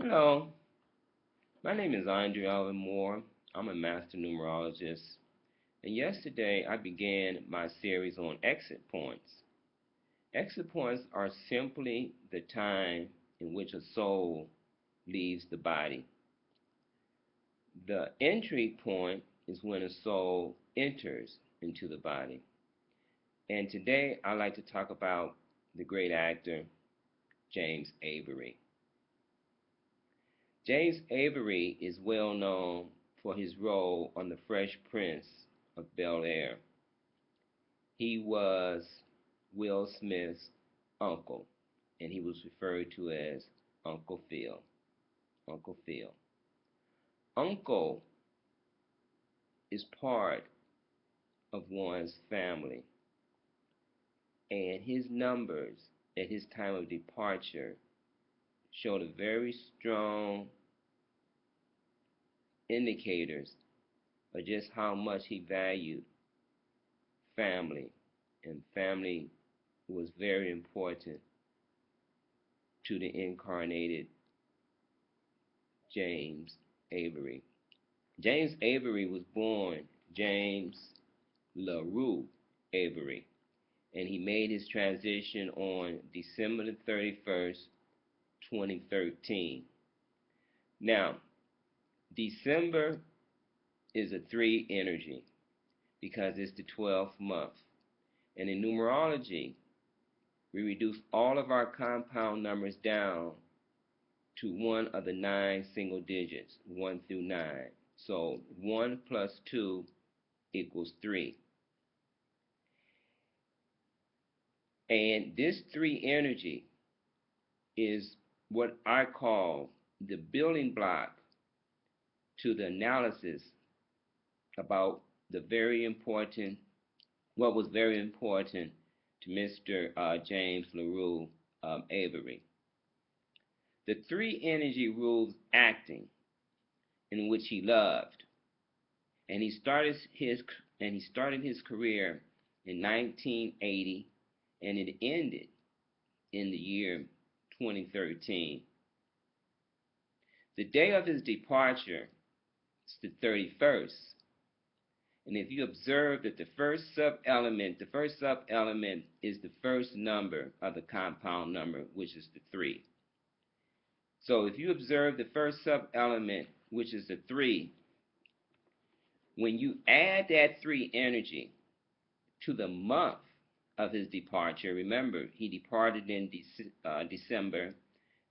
Hello, my name is Alvin Moore. I'm a master numerologist, and yesterday I began my series on exit points. Exit points are simply the time in which a soul leaves the body. The entry point is when a soul enters into the body. And today I'd like to talk about the great actor James Avery. James Avery is well known for his role on The Fresh Prince of Bel-Air. He was Will Smith's uncle, and he was referred to as Uncle Phil. Uncle Phil. Uncle is part of one's family, and his numbers at his time of departure showed a very strong indicators of just how much he valued family, and family was very important to the incarnated James Avery. James Avery was born James LaRue Avery, and he made his transition on December the 31st, 2013. Now, December is a 3 energy because it's the 12th month. And in numerology, we reduce all of our compound numbers down to one of the 9 single digits, 1 through 9. So 1 plus 2 equals 3. And this 3 energy is what I call the building block to the analysis about the very important, what was very important to Mr. James LaRue Avery. The 3 energy rules acting, in which he loved, and he started his career in 1980, and it ended in the year 2013. The day of his departure is the 31st, and if you observe that the first sub-element is the first number of the compound number, which is the 3. So if you observe the first sub-element, which is the 3, when you add that 3 energy to the month of his departure, remember, he departed in December,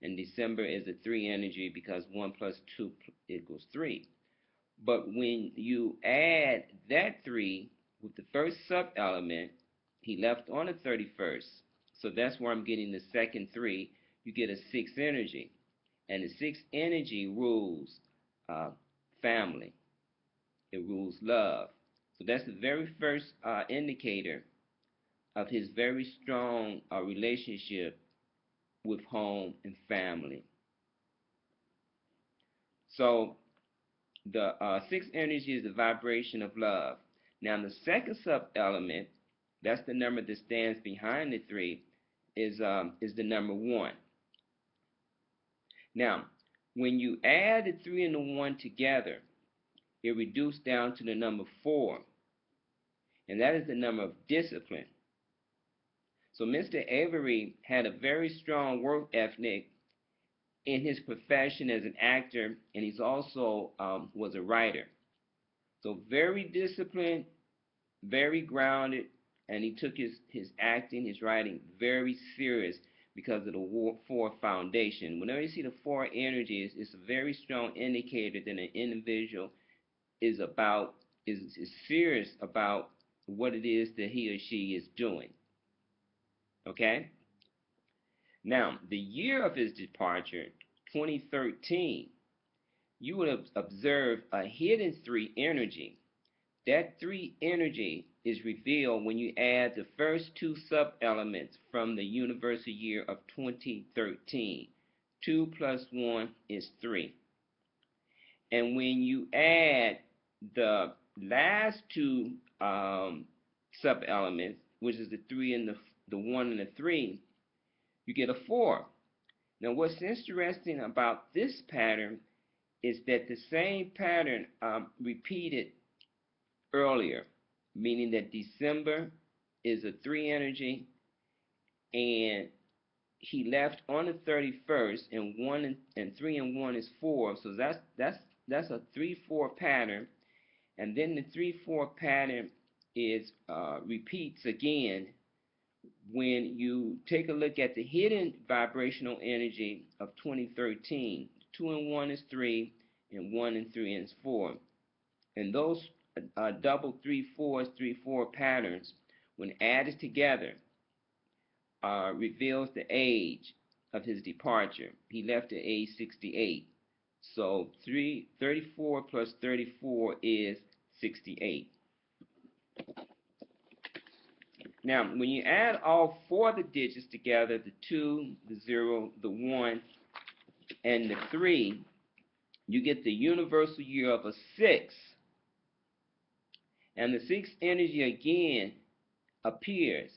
and December is a 3 energy because 1 plus 2 equals 3. But when you add that 3 with the first sub-element, he left on the 31st. So that's where I'm getting the second 3. You get a 6 energy. And the 6 energy rules family. It rules love. So that's the very first indicator of his very strong relationship with home and family. So the 6 energy is the vibration of love. Now the second sub-element, that's the number that stands behind the 3, is the number 1. Now, when you add the 3 and the 1 together, it reduced down to the number 4, and that is the number of discipline. So Mr. Avery had a very strong work ethic in his profession as an actor, and he's also was a writer. So very disciplined, very grounded, and he took his acting, his writing very serious because of the 4 foundation. Whenever you see the 4 energies, it's a very strong indicator that an individual is serious about what it is that he or she is doing. Okay? Now, the year of his departure, 2013, you would have observed a hidden 3 energy. That 3 energy is revealed when you add the first 2 sub-elements from the universal year of 2013. 2 plus 1 is 3. And when you add the last 2 sub-elements, which is the 3 and the 1 and the 3, you get a 4. Now, what's interesting about this pattern is that the same pattern repeated earlier, meaning that December is a 3 energy, and he left on the 31st, and 3 and 1 is 4, so that's a 3-4 pattern. And then the 3-4 pattern is repeats again when you take a look at the hidden vibrational energy of 2013. 2 and 1 is 3, and 1 and 3 is 4. And those double 3-4s, 3-4 patterns, when added together, reveals the age of his departure. He left at age 68. So 34 plus 34 is 68. Now, when you add all four of the digits together, the 2, the 0, the 1, and the 3, you get the universal year of a 6. And the 6 energy again appears,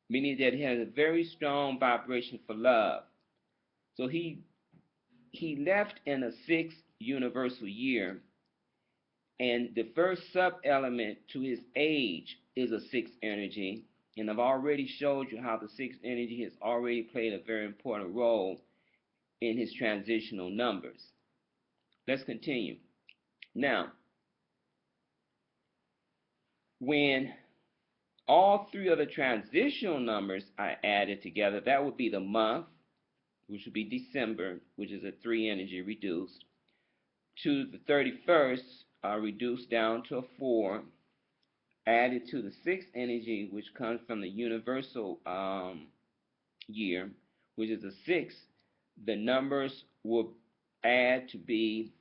meaning that he has a very strong vibration for love. So he left in a 6 universal year, and the first sub-element to his age is a 6 energy. And I've already showed you how the 6 energy has already played a very important role in his transitional numbers. Let's continue. Now, when all three of the transitional numbers are added together, that would be the month, which would be December, which is a 3 energy reduced, to the 31st, reduced down to a 4, added to the 6 energy, which comes from the universal year, which is a 6, the numbers will add to be